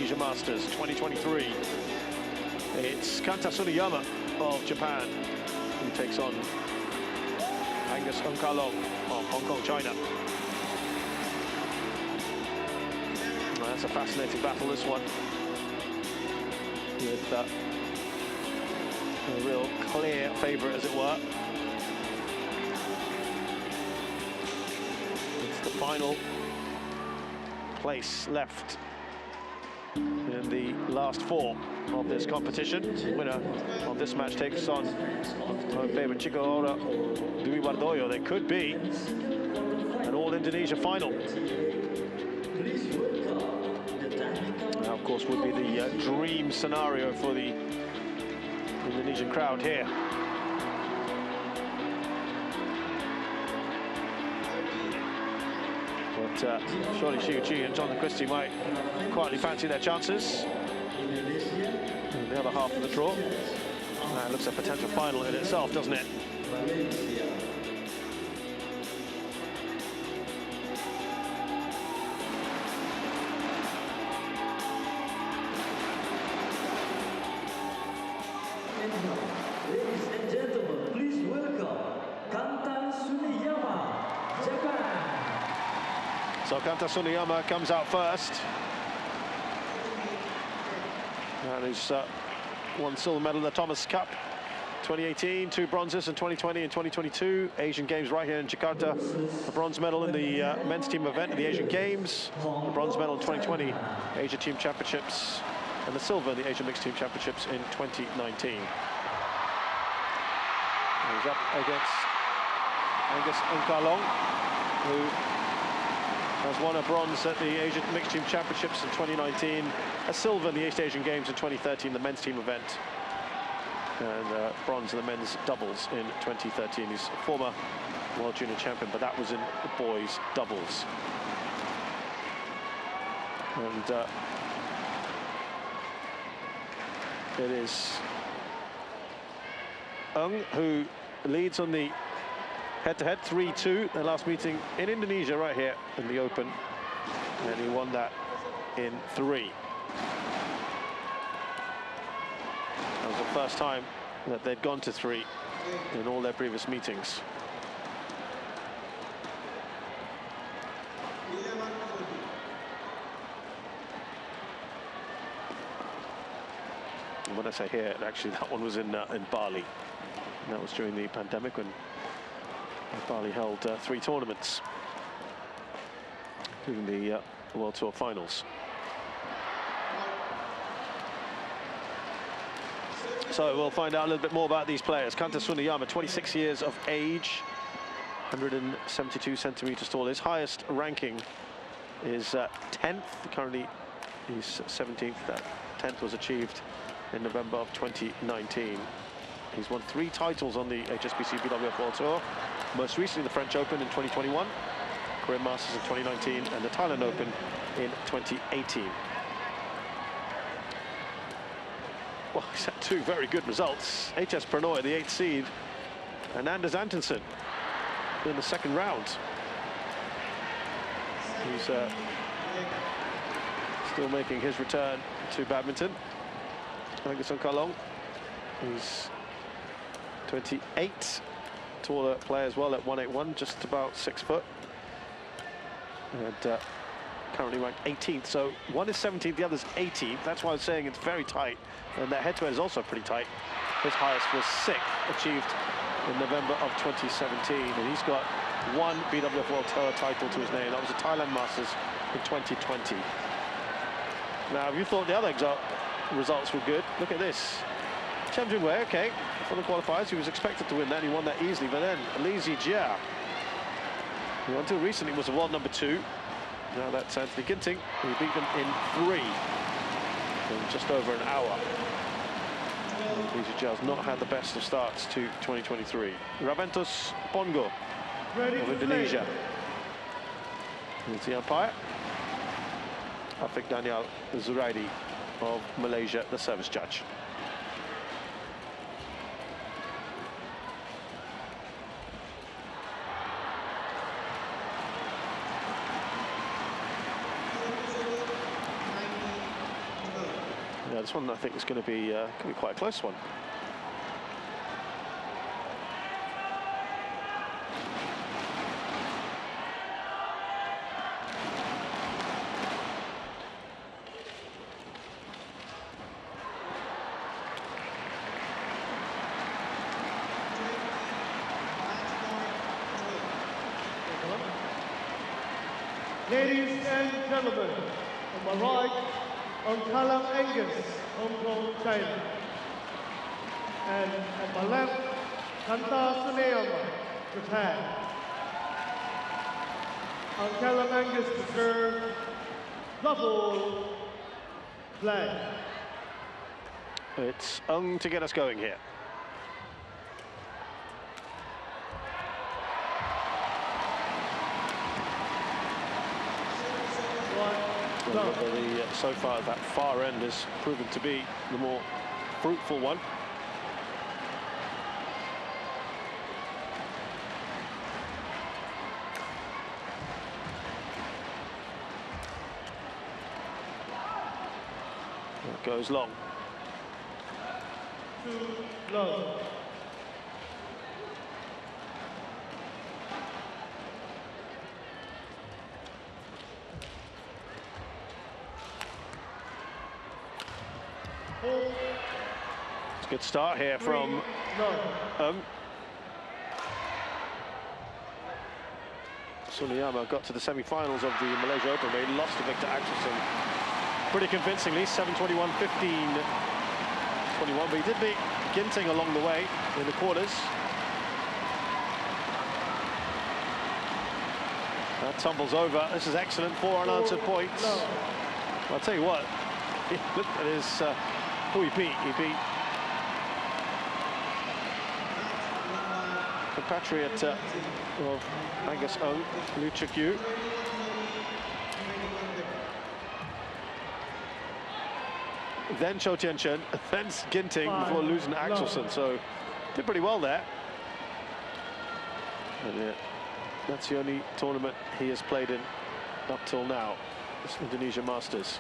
Indonesia Masters 2023. It's Kanta Tsuneyama of Japan who takes on Angus of Hong Kong, China. Well, that's a fascinating battle, this one, with a real clear favourite, as it were. It's the final place left in the last four of this competition. The winner of this match takes on home favourite Chico Ora Dwi Wardoyo. There could be an all-Indonesia final. Now, of course, would be the dream scenario for the Indonesian crowd here. But surely Xiu Chi and Jonathan Christie might quietly fancy their chances in the other half of the draw. That looks a potential final in itself, doesn't it? Ladies and gentlemen, please welcome Kanta Tsuneyama, Japan. So Kanta Tsuneyama comes out first. And he's won silver medal in the Thomas Cup 2018, 2 bronzes in 2020 and 2022. Asian Games right here in Jakarta. A bronze medal in the men's team event at the Asian Games. A bronze medal in 2020 Asia Team Championships. And the silver in the Asian Mixed Team Championships in 2019. He's up against Angus Nkalong, who has won a bronze at the Asian Mixed Team Championships in 2019, a silver in the East Asian Games in 2013, the men's team event, and bronze in the men's doubles in 2013. He's a former World Junior Champion, but that was in the boys' doubles. And it is Ng who leads on the head-to-head 3-2, their last meeting in Indonesia right here in the Open, and he won that in 3. That was the first time that they'd gone to 3 in all their previous meetings. And when I say here, actually that one was in Bali. And that was during the pandemic when Bali held 3 tournaments, including the World Tour finals. So we'll find out a little bit more about these players. Kanta Tsuneyama, 26 years of age, 172 centimeters tall. His highest ranking is 10th. Currently, he's 17th. That 10th was achieved in November of 2019. He's won 3 titles on the HSBC BWF World Tour. Most recently, the French Open in 2021, Korean Masters in 2019, and the Thailand Open in 2018. Well, he's had 2 very good results. HS Pranoy, the 8th seed, and Anders Antonsen in the 2nd round. He's still making his return to badminton. Angus Nkalong, he's 28, taller player as well at 181, just about 6 foot, and currently ranked 18th. So one is 17th, the other's 18th. That's why I was saying it's very tight, and that head-to-head is also pretty tight. His highest was 6th, achieved in November of 2017, and he's got 1 BWF World Tour title to his name. That was the Thailand Masters in 2020. Now, if you thought the other results were good, look at this. Chen Junwei, okay, for the qualifiers, he was expected to win that, he won that easily, but then Li Zijia, who until recently was the world number 2, now that's Anthony Ginting, who beat them in 3 in just over an hour. Li Zijia has not had the best of starts to 2023. Raventus Pongo of Indonesia is the umpire. Afik Daniel Zuraidi of Malaysia, the service judge. Yeah, this one I think is going to be quite a close one. Ladies and gentlemen, on my right, Angus, Hong Kong, China. And on my left, Kanta Tsuneyama, Japan. Angus to serve, double flag. It's to get us going here. So far, that far end has proven to be the more fruitful one. It goes long. Too low. It's a good start here from Tsuneyama. Got to the semi-finals of the Malaysia Open, where he lost to Victor Axelsen pretty convincingly, 7-21, 15-21, but he did beat Ginting along the way in the quarters. That tumbles over. This is excellent, 4 unanswered points. I'll tell you what, look at his, who he beat. He beat compatriot of Angus, Liu Chuk-yu. Then Cho Tien-chen, then Ginting before losing to Axelsen. So did pretty well there. And yeah, that's the only tournament he has played in up till now, this Indonesia Masters.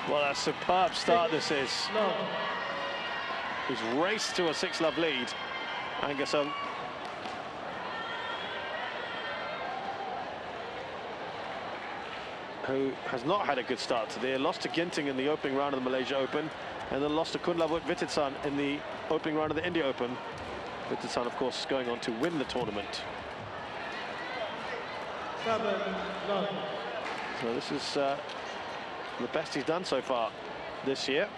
Well, a superb start this is. He's raced to a 6-love lead, Angus, who has not had a good start today. Lost to Ginting in the opening round of the Malaysia Open, and then lost to Kunlavut Vititsan in the opening round of the India Open. Vititsan, of course, going on to win the tournament. 7-love. So this is the best he's done so far this year.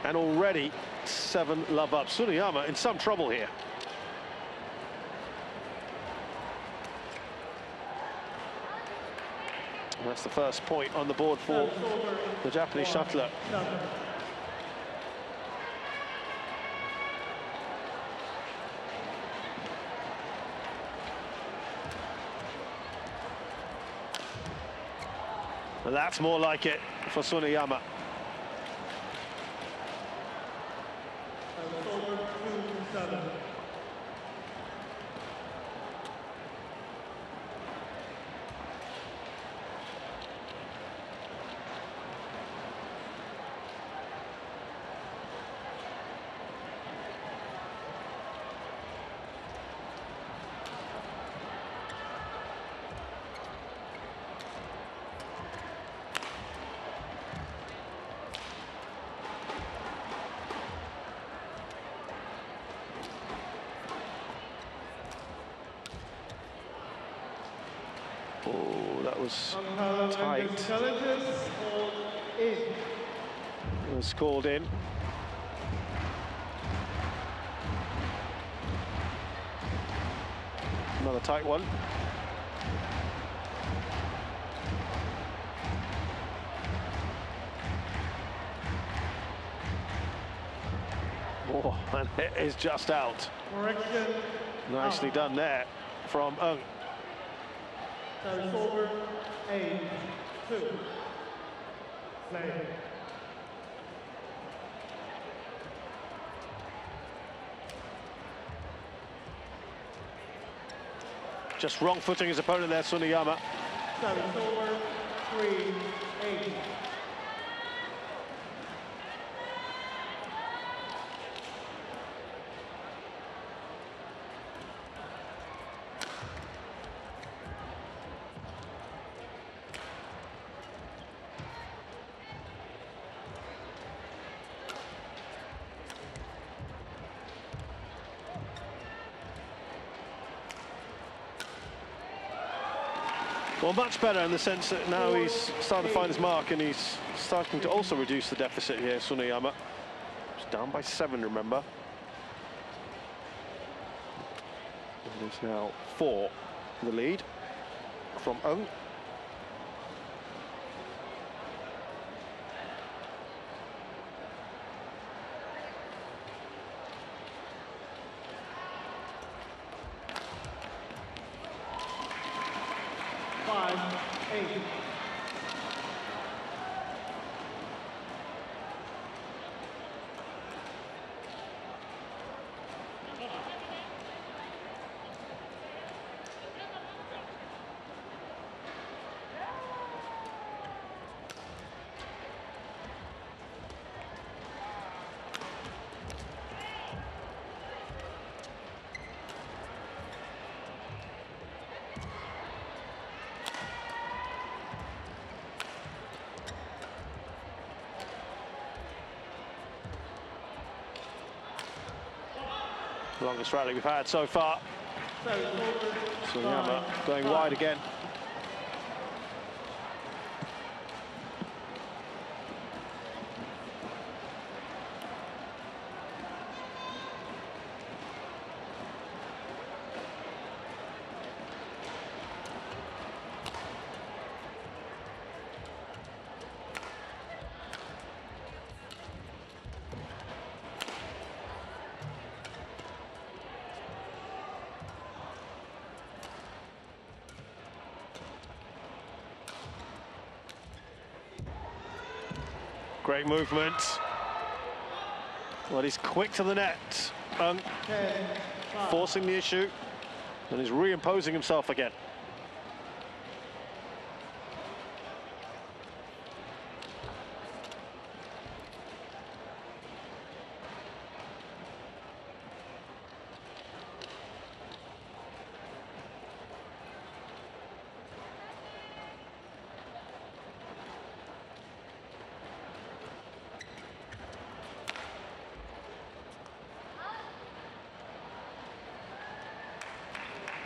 And already 7-love up. Tsuneyama in some trouble here. And that's the first point on the board for the Japanese shuttler. And that's more like it for Tsuneyama. Oh, that was tight. It was called in. Another tight one. Oh, and it is just out. Nicely done there from Service over, 8-2. Play. Just wrong footing his opponent there, Tsuneyama. Service over, 3-8. Well, much better in the sense that now he's starting to find his mark and he's starting to also reduce the deficit here, Tsuneyama. He's down by 7, remember. And it's now 4 for the lead from Ung. Longest rally we've had so far. Tsuneyama going wide again. Great movement. Well, he's quick to the net. Forcing the issue, and he's reimposing himself again.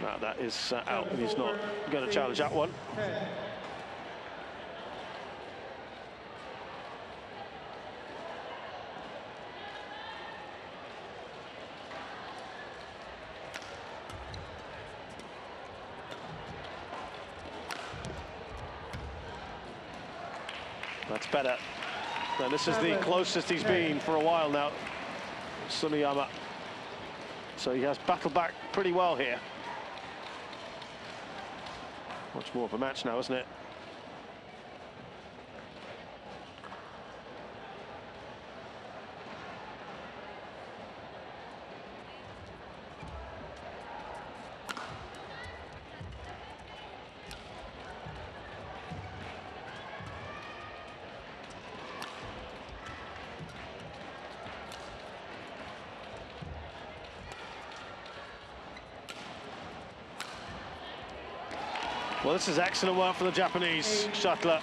No, that is out, and he's not going to challenge that one. That's better. Now, this is the closest he's been for a while now, Tsuneyama. So he has battled back pretty well here. Much more of a match now, isn't it? Well, this is excellent work for the Japanese shuttler.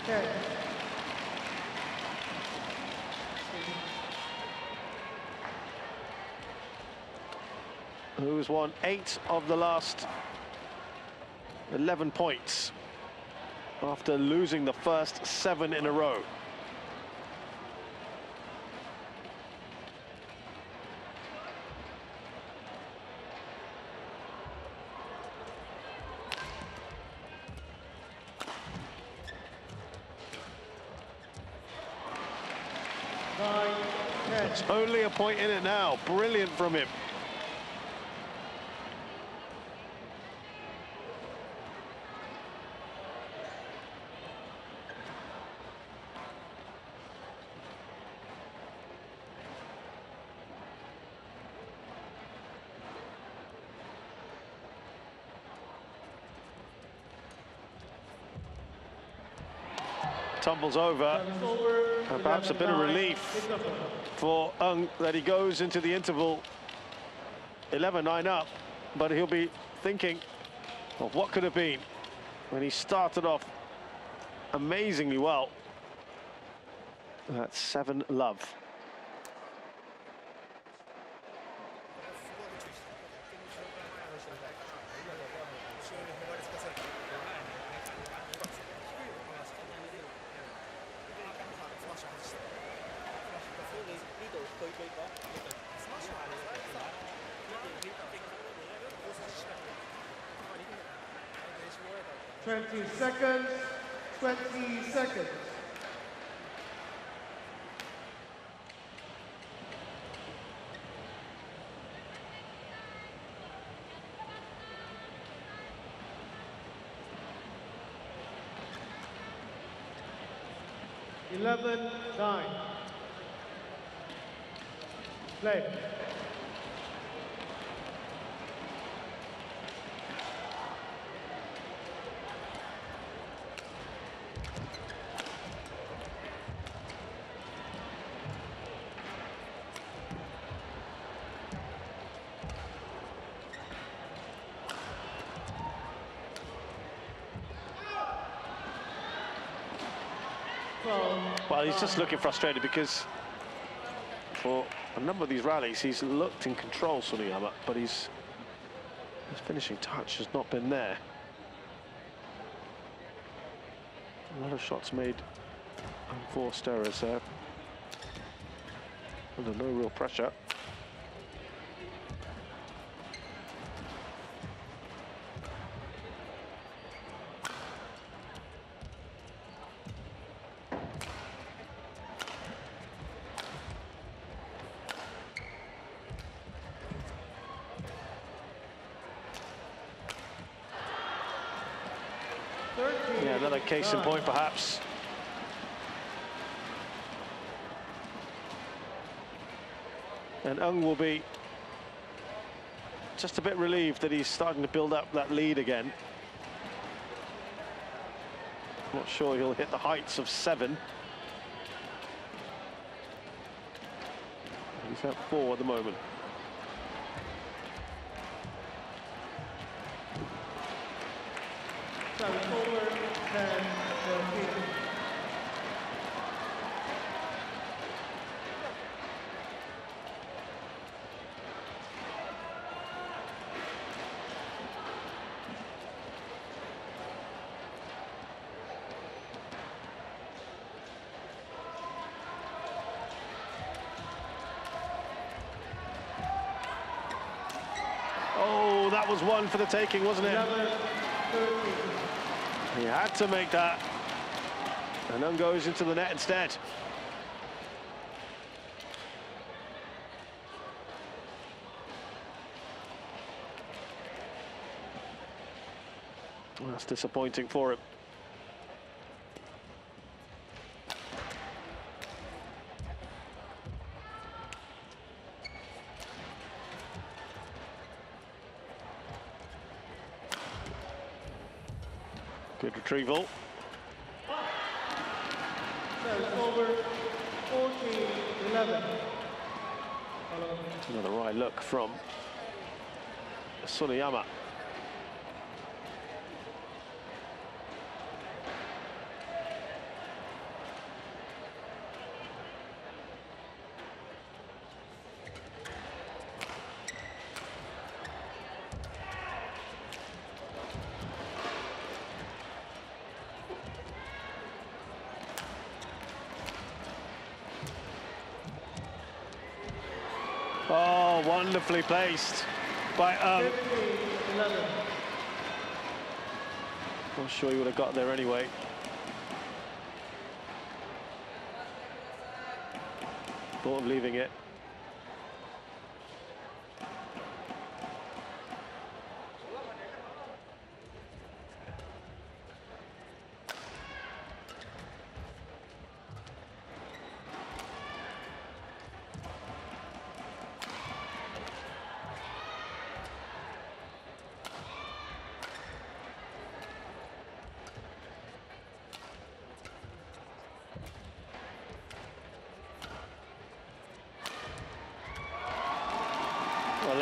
Who's won 8 of the last 11 points after losing the first 7 in a row. It's only a point in it now. Brilliant from him. tumbles over. And perhaps a bit of relief for that he goes into the interval 11-9 up, but he'll be thinking of what could have been when he started off amazingly well. That's 7-love. Twenty seconds. 20 seconds. Eleven, 9. Play. Well, he's just looking frustrated because for a number of these rallies, he's looked in control, Tsuneyama, but his finishing touch has not been there. A lot of shots made unforced errors there. Under no real pressure. Yeah, another case in point, perhaps. And will be just a bit relieved that he's starting to build up that lead again. Not sure he'll hit the heights of 7. He's at 4 at the moment. Over 10, 13. Oh, that was one for the taking, wasn't it? 11, 13. He had to make that. And then goes into the net instead. Well, that's disappointing for him. Good retrieval. Over 14, 11. Another right look from Tsuneyama. Oh, wonderfully placed by 11. Not sure he would have got there anyway. Thought of leaving it.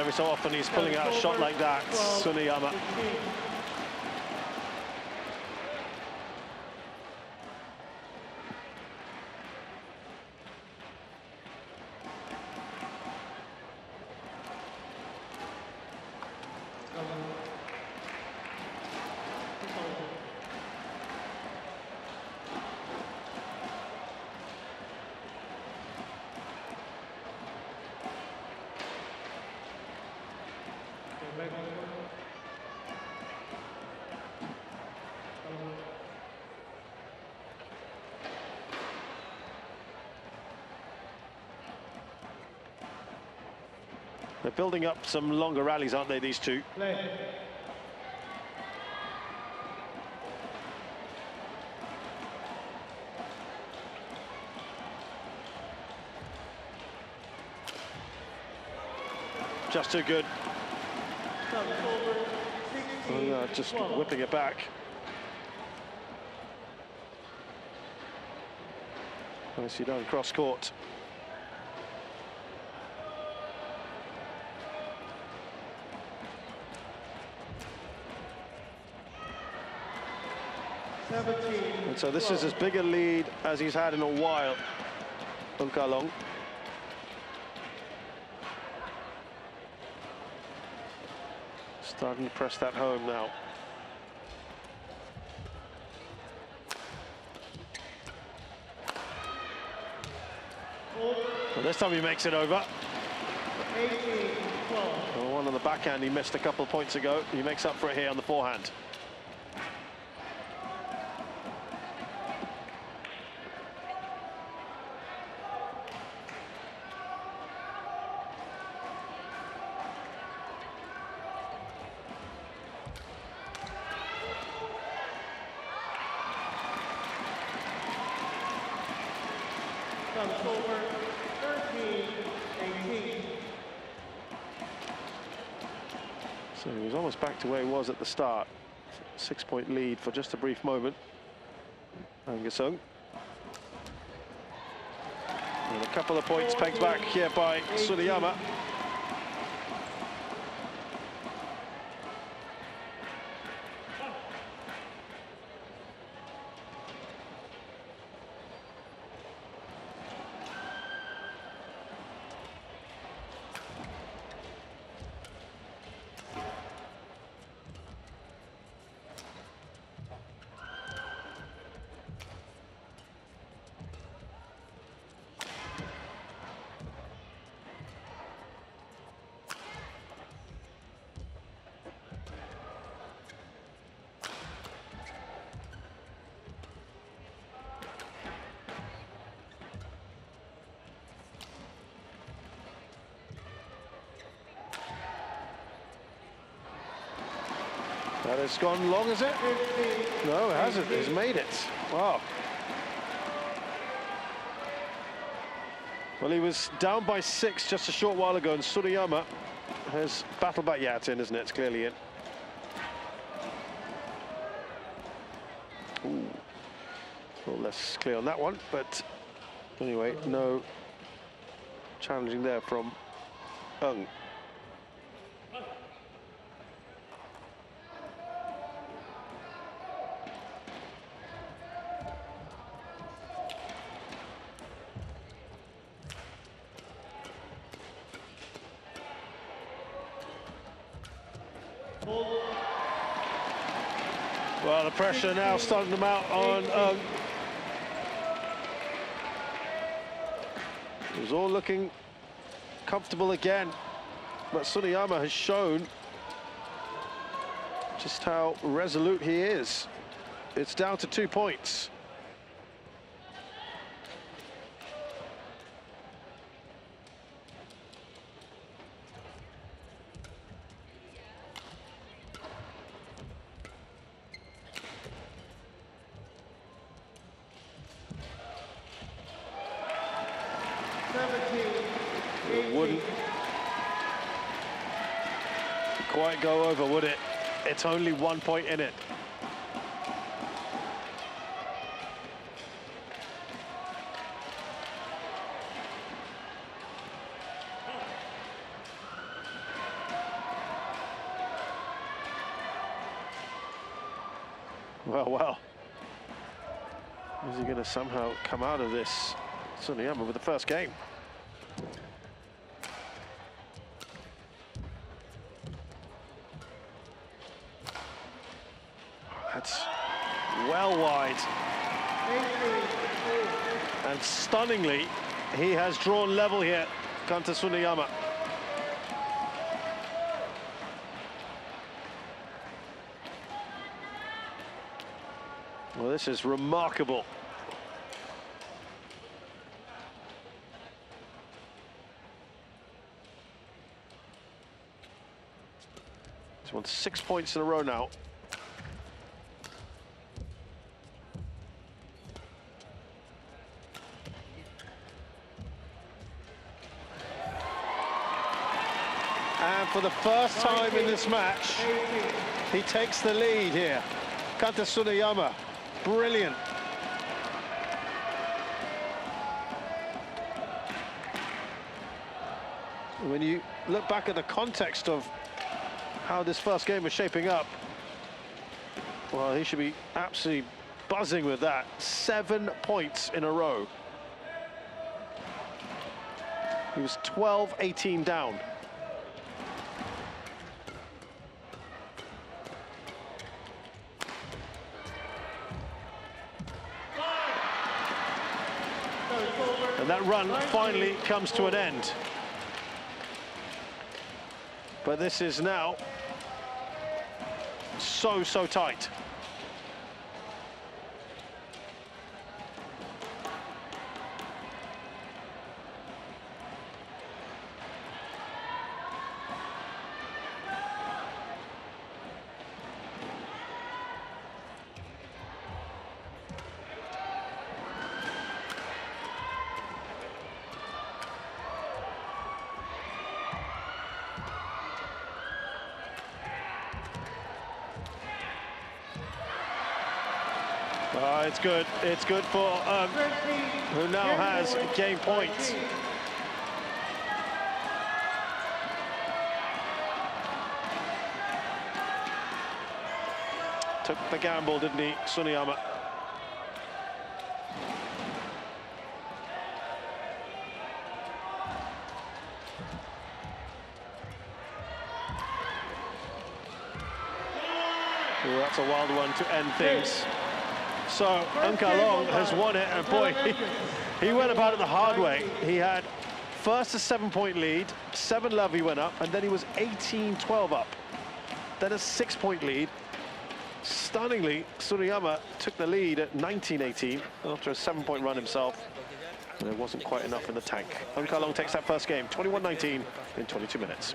Every so often he's pulling out a shot like that, Tsuneyama. They're building up some longer rallies, aren't they, these two? Play. Just too good. Service over. 16, Just 12. whipping it back. Nicely done, cross court. And so this is as big a lead as he's had in a while, Unkalong. Starting to press that home now. Well, this time he makes it over. 18, 12. The one on the backhand he missed a couple of points ago. He makes up for it here on the forehand. Service over. 13, 18. So he was almost back to where he was at the start. 6-point lead for just a brief moment. Angus. And a couple of points pegged back here by Tsuneyama. That has gone long, is it? No, it hasn't. It's made it. Wow. Well, he was down by 6 just a short while ago, and Tsuneyama has battled back. Yeah, it's in, isn't it? It's clearly in. Ooh. A little less clear on that one, but anyway, no challenging there from Ung. Well, the pressure now starting to mount on It was all looking comfortable again, but Tsuneyama has shown just how resolute he is. It's down to 2 points. It wouldn't quite go over, would it? It's only 1 point in it. Well, well. Is he going to somehow come out of this, Tsuneyama, with the first game? That's well wide. And stunningly, he has drawn level here, Kanta Tsuneyama. Well, this is remarkable. He's won 6 points in a row now. And for the first time in this match, he takes the lead here. Kanta Tsuneyama, brilliant. When you look back at the context of how this first game was shaping up, well, he should be absolutely buzzing with that. 7 points in a row. He was 12-18 down. And that run finally comes to an end. But this is now so tight. It's good. It's good for who now has game points. Took the gamble, didn't he, Tsuneyama? Ooh, that's a wild one to end things. So Long has won it, and boy, he went about it the hard way. He had first a 7-point lead, 7-love he went up, and then he was 18-12 up. Then a 6-point lead. Stunningly, Tsuneyama took the lead at 19-18 after a 7-point run himself. And there wasn't quite enough in the tank. Long takes that first game, 21-19 in 22 minutes.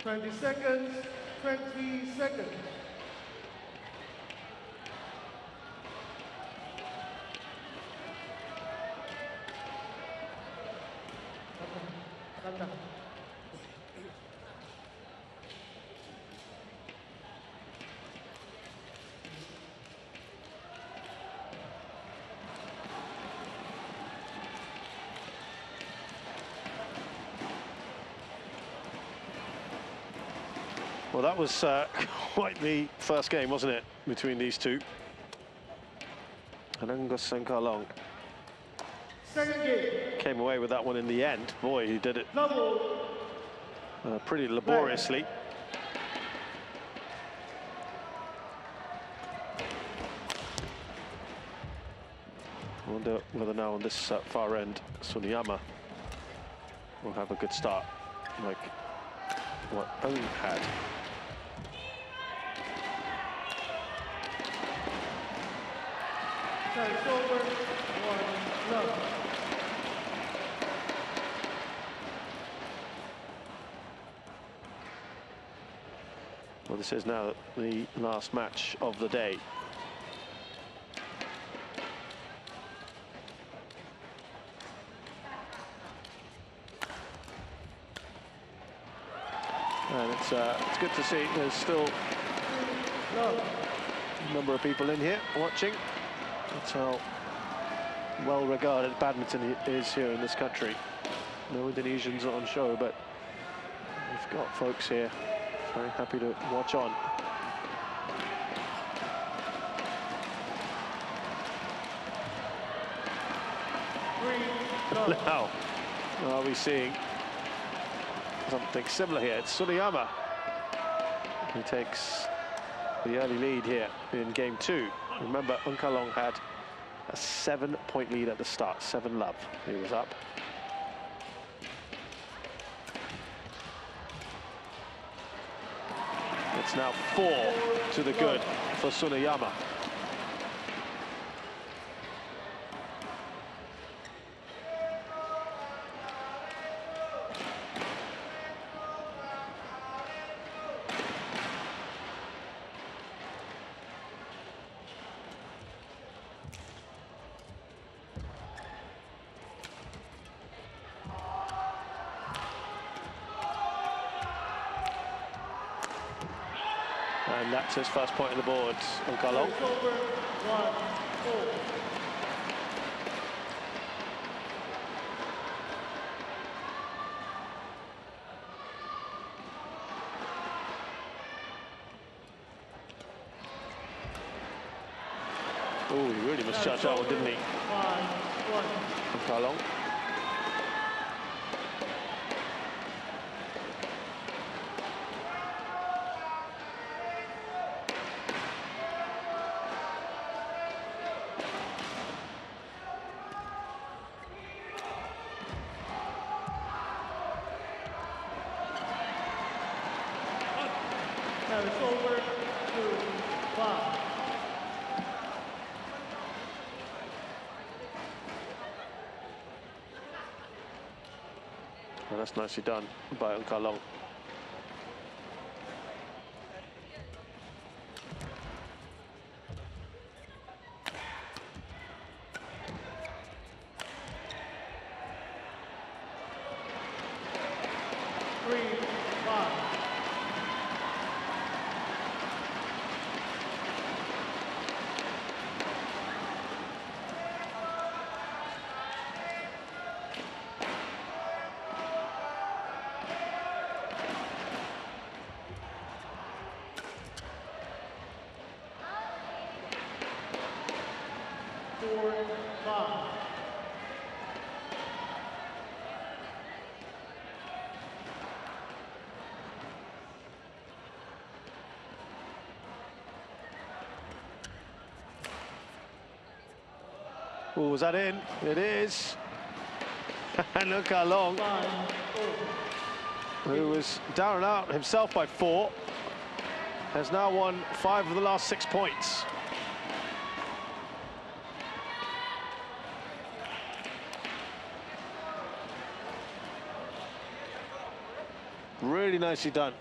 Twenty seconds. Well, that was quite the first game, wasn't it, between these two? And Angus and Kalong Second game. came away with that one in the end. Boy, he did it Double. pretty laboriously. I wonder whether now on this far end, Tsuneyama will have a good start, like what Owen had. Service over. 1 love. Well, this is now the last match of the day. And it's good to see there's still a number of people in here watching. That's how well regarded badminton is here in this country. No Indonesians on show, but we've got folks here very happy to watch on. Now, are we seeing something similar here? It's Tsuneyama who takes the early lead here in game 2. Remember, Kalong had a 7-point lead at the start, 7-love. He was up. It's now 4 to the good for Tsuneyama. And that's his first point on the board, Kalong. Oh, he really must charge that one, didn't he? Kalong. Service over. 2-5. Well, that's nicely done by Kalong. Oh, was that in? It is. And look how long. Who was down and out himself by 4, has now won 5 of the last 6 points. Really nicely done.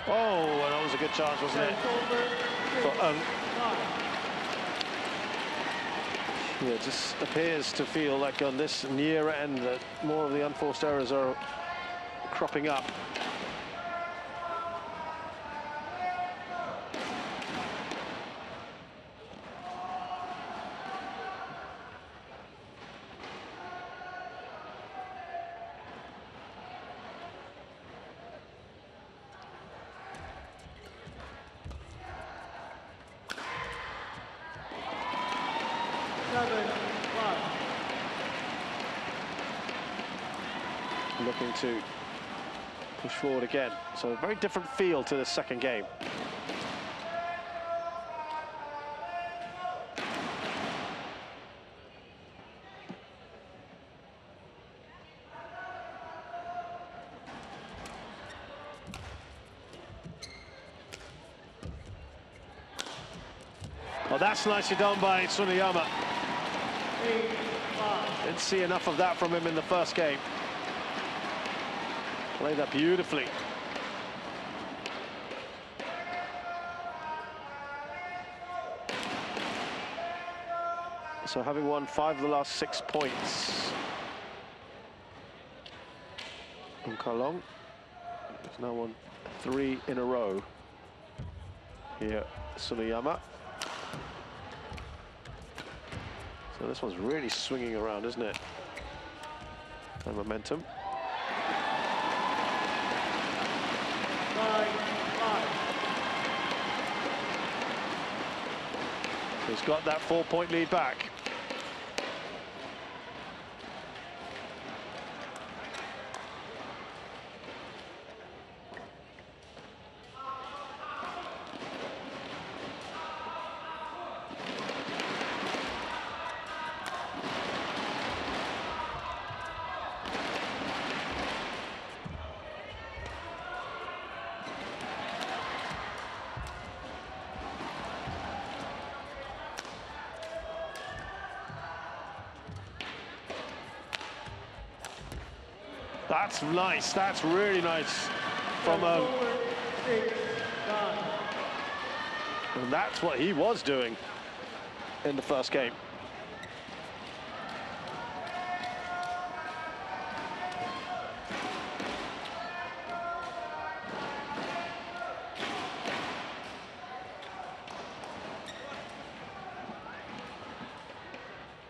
Oh, and that was a good chance, wasn't it? for Yeah, just appears to feel like on this near end that more of the unforced errors are cropping up. Looking to push forward again. So a very different feel to the second game. Well, that's nicely done by Tsuneyama. Didn't see enough of that from him in the first game. Played that beautifully. So having won 5 of the last 6 points, Kalong has now won 3 in a row. Here, Tsuneyama. So this one's really swinging around, isn't it? The momentum. 9-5. He's got that 4-point lead back. That's nice. That's really nice from and that's what he was doing in the first game.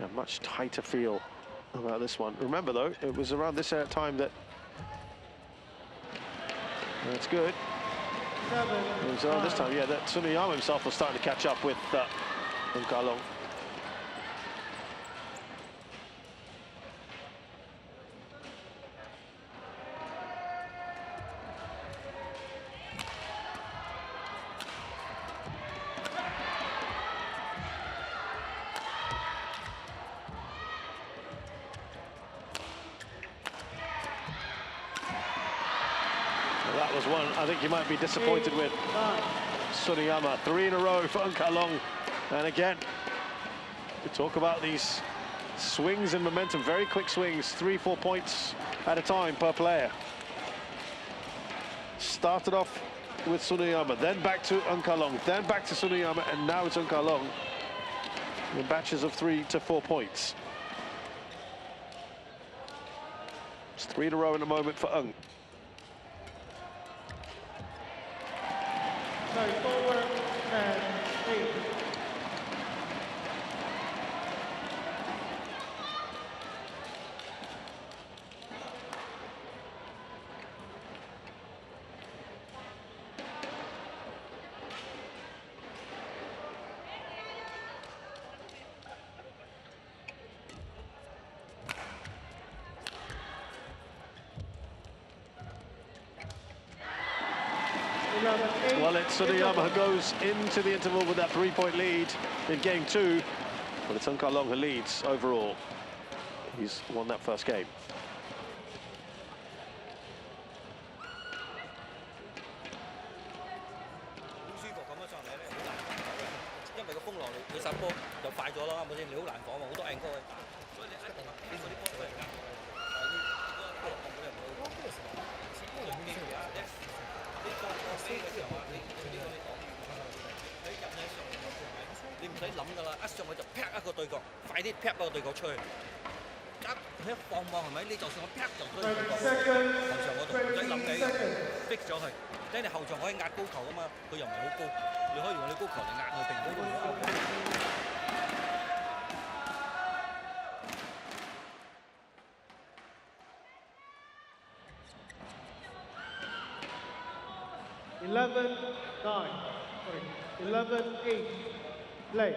A much tighter feel about this one. Remember though, it was around this time that that's good. It was around this time, yeah, that Tsuneyama himself was starting to catch up with Kalong. That was one I think you might be disappointed with. Tsuneyama, 3 in a row for Kalong. And again, we talk about these swings and momentum, very quick swings, 3-4 points at a time per player. Started off with Tsuneyama, then back to Kalong, then back to Tsuneyama, and now it's Kalong in batches of 3 to 4 points. It's 3 in a row in a moment for Forward and 8. Well, it's Tsuneyama who goes into the interval with that 3-point lead in game 2, but it's Kalong who leads overall. He's won that first game. 你唔使諗㗎啦，一上去就劈一個對角，快啲劈個對角出去。佢一放網係咪？你就算我劈就推對角後場嗰度，唔使諗嘅，逼咗佢。即係你後場可以壓高球啊嘛，佢又唔係好高，你可以用你高球嚟壓佢定高佢。11-8, play.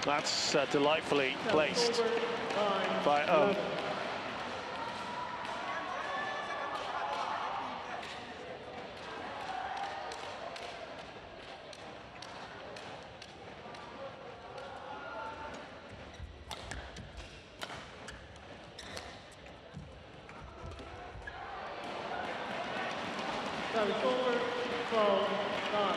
That's delightfully placed by Ohm. Service over, 12-9.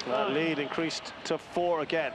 That lead increased to 4 again.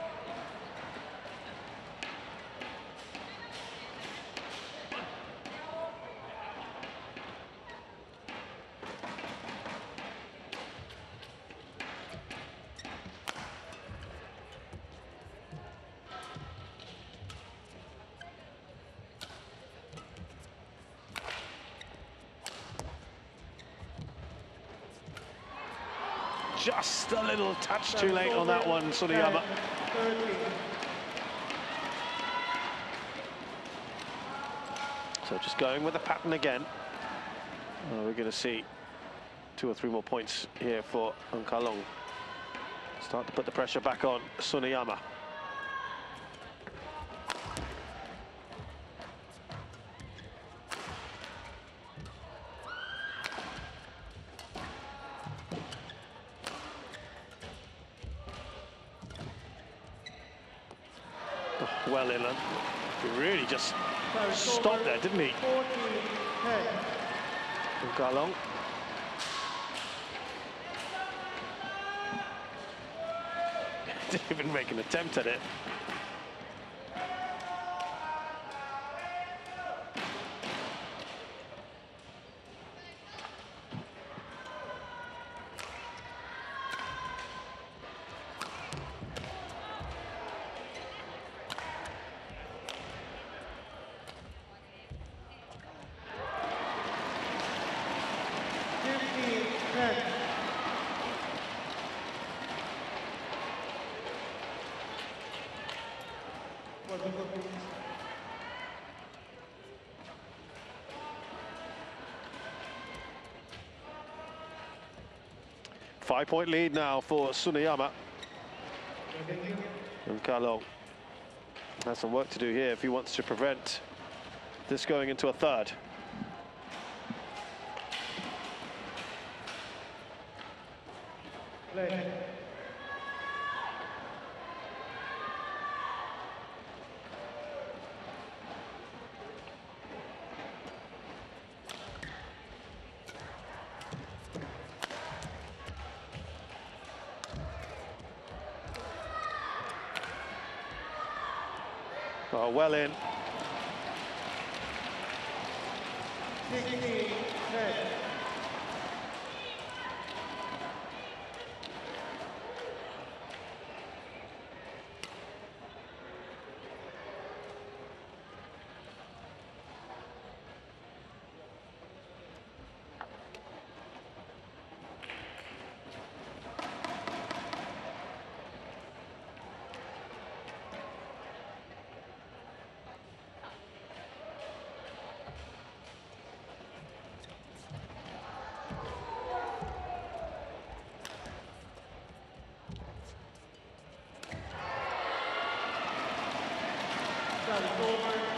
Just a little touch too late on that one, Tsuneyama. So just going with the pattern again. We're going to see 2 or 3 more points here for Nkalong. Start to put the pressure back on Tsuneyama. Well in, he really just stopped there, didn't he? Nkalong. Didn't even make an attempt at it. Five-point lead now for Tsuneyama. Nkalong has some work to do here if he wants to prevent this going into a third. Play. Oh, well in. 16-10.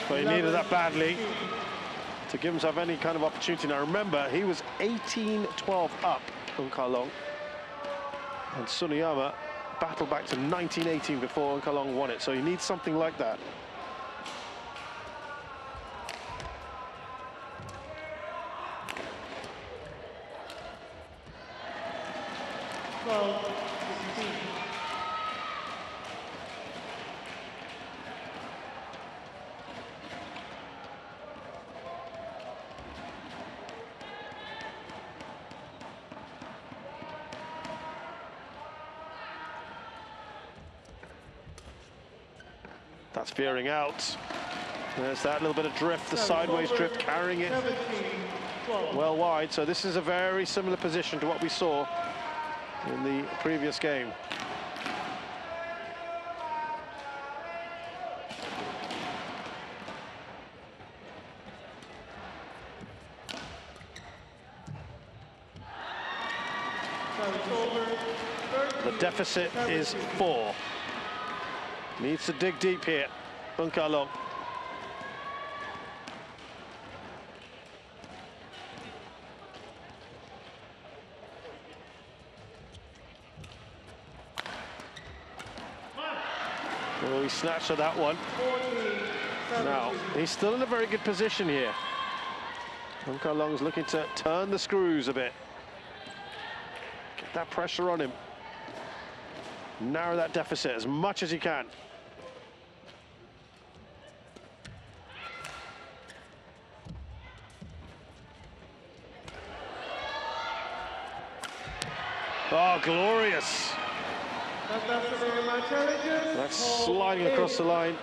But he needed that badly to give himself any kind of opportunity. Now remember, he was 18-12 up on Kalong, and Tsuneyama battled back to 19-18 before Kalong won it, so he needs something like that. That's veering out. There's that little bit of drift, the sideways drift, carrying it well wide. So this is a very similar position to what we saw in the previous game. The deficit is 4. Needs to dig deep here, Kalong. Oh, he snatched at that one. Now, he's still in a very good position here. Kalong's looking to turn the screws a bit. Get that pressure on him. Narrow that deficit as much as he can. Oh, glorious. That's sliding across the line.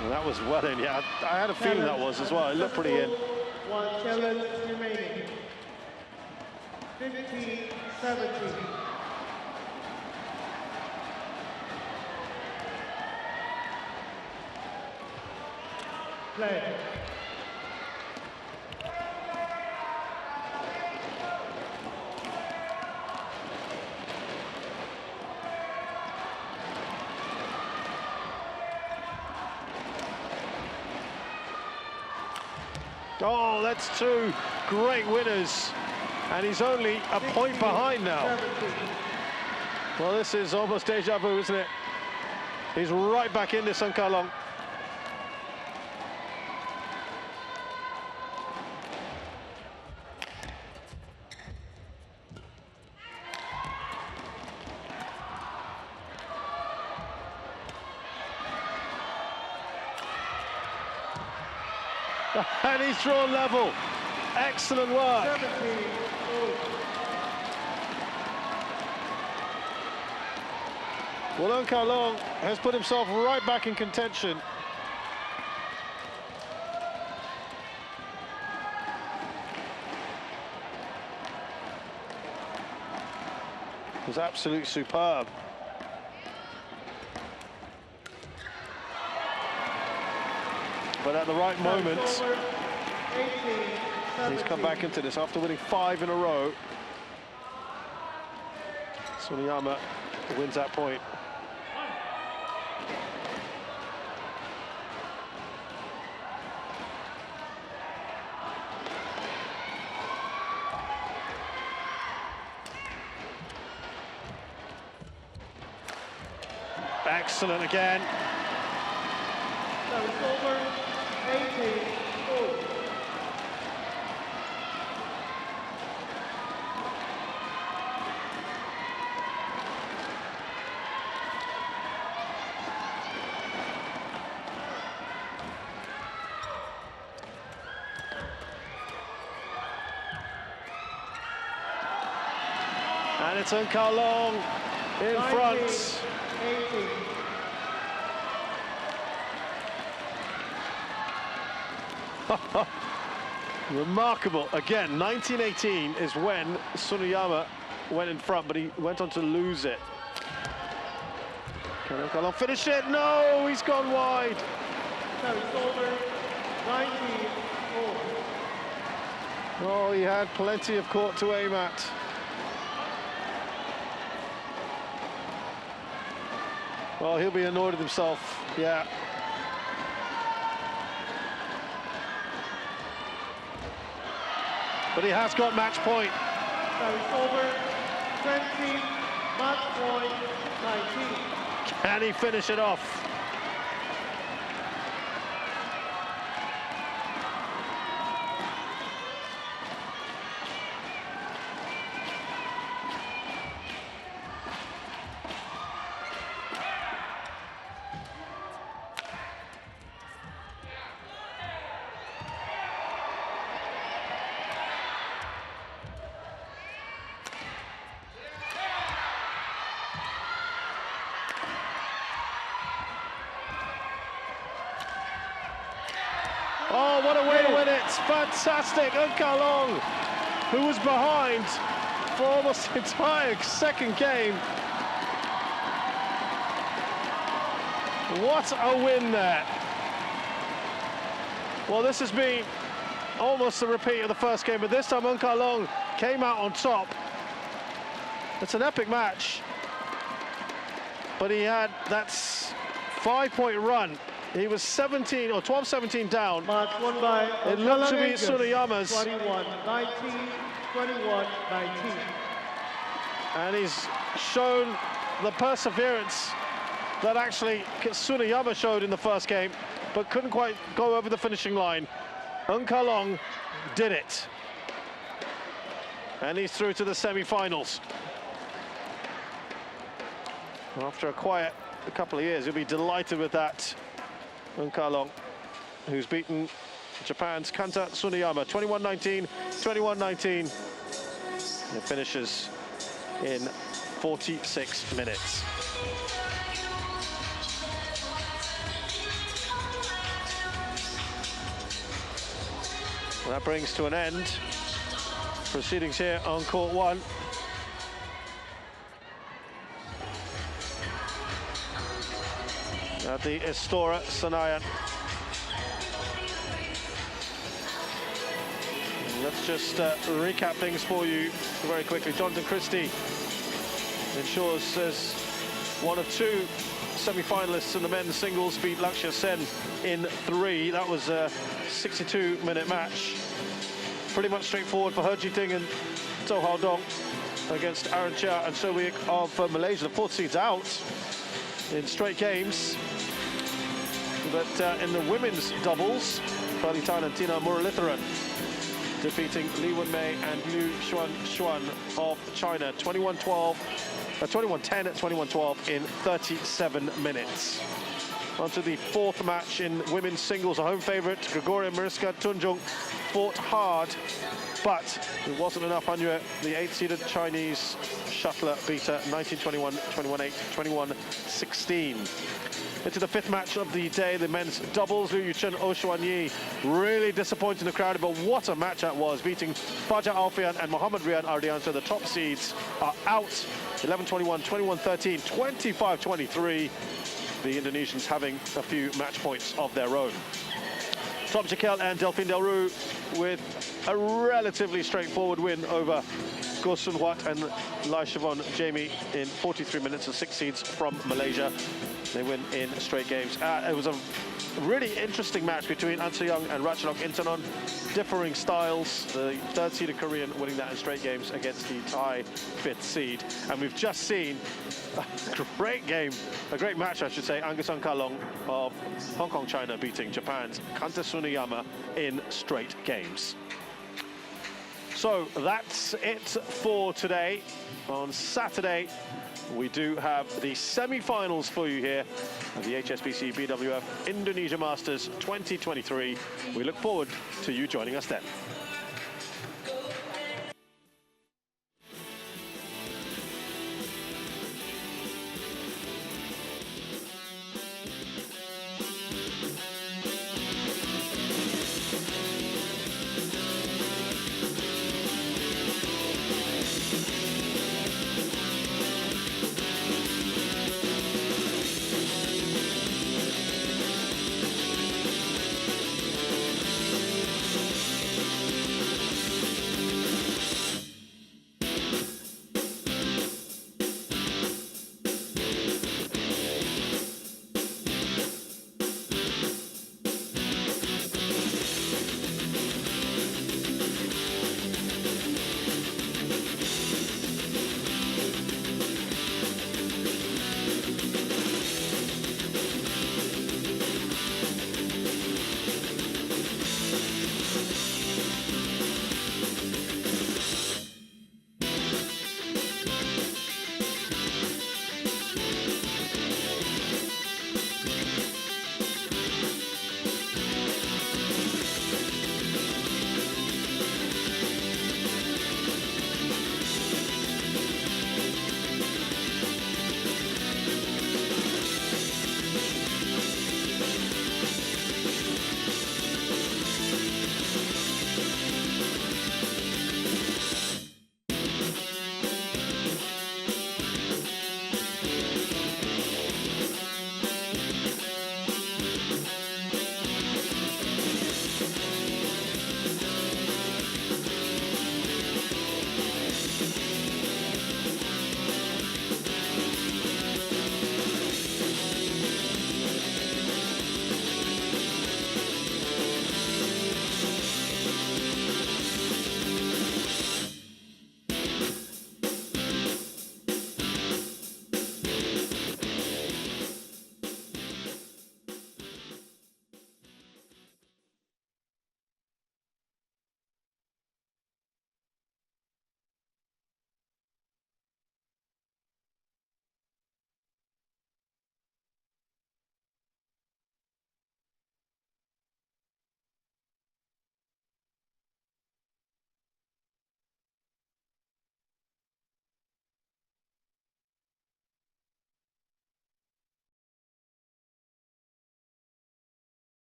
Well, that was well in, yeah. I had a feeling that was as well. It looked pretty in. 1 challenge remaining. 15-17. Play. Oh, that's 2 great winners. And he's only a point behind now. Well, this is almost deja vu, isn't it? He's right back in this on Kalong. And he's drawn level. Excellent work. Well, Kalong has put himself right back in contention. It was absolutely superb. But at the right moment, he's come back into this after winning 5 in a row. Tsuneyama wins that point. Excellent again. So it's over 18-4. And it's Kalong in front. 18. Remarkable. Again, 1918 is when Tsuneyama went in front, but he went on to lose it. Can Unkalong finish it? No, he's gone wide. Service over, 19-4. Oh, he had plenty of court to aim at. Well, he'll be annoyed with himself, yeah. But he has got match point. Service over, 20, match point, 19. Can he finish it off? Oh, what a way to win it. Fantastic. Unkalong, who was behind for almost the entire second game. What a win there. Well, this has been almost a repeat of the first game, but this time Unkalong came out on top. It's an epic match. But he had that 5-point run. He was 17 or 12-17 down. Match won by It looked to be Tsuneyama's. 21-19, 21-19. And he's shown the perseverance that actually Tsuneyama showed in the first game, but couldn't quite go over the finishing line. Unkalong did it. And he's through to the semi-finals. After a quiet couple of years, he'll be delighted with that. Unkalong, who's beaten Japan's Kanta Tsuneyama 21-19, 21-19. It finishes in 46 minutes. And that brings to an end proceedings here on court one. At the Istora Senayan. Let's just recap things for you very quickly. Jonathan Christie ensures as one of two semi-finalists in the men's singles, beat Lakshya Sen in 3. That was a 62-minute match. Pretty much straightforward for Herji Ting and To Hao Dong against Aaron Chia and So Week of Malaysia. The 4th seed's out in straight games. But in the women's doubles, Pearly Tan and Tina Muralitharan defeating Li Wenmei and Liu Xuan of China 21-10 at 21-12 in 37 minutes. On to the 4th match in women's singles. A home favourite, Gregoria Mariska Tunjung, fought hard, but it wasn't enough. Anue, the 8th-seeded Chinese shuttler, beat her 19-21, 21-8, 21-16. Into the 5th match of the day, the men's doubles. Liu Yuchen, Oh Xuan Yi, really disappointing the crowd, but what a match that was, beating Fajar Alfian and Muhammad Riyad Ardianto. The top seeds are out, 11-21, 21-13, 25-23. The Indonesians having a few match points of their own. Tom Jekyll and Delphine Delrue with a relatively straightforward win over Goh Sun Huat and Lai Siobhan Jamie in 43 minutes, and 6 seeds from Malaysia. They win in straight games. It was a really interesting match between An Se-young and Ratchanok Intanon. Differing styles. The 3rd-seeded Korean winning that in straight games against the Thai 5th seed. And we've just seen a great game, a great match, I should say. Angus Unkalong of Hong Kong, China, beating Japan's Kanta Tsuneyama in straight games. So that's it for today. On Saturday, we do have the semi-finals for you here of the HSBC BWF Indonesia Masters 2023. We look forward to you joining us then.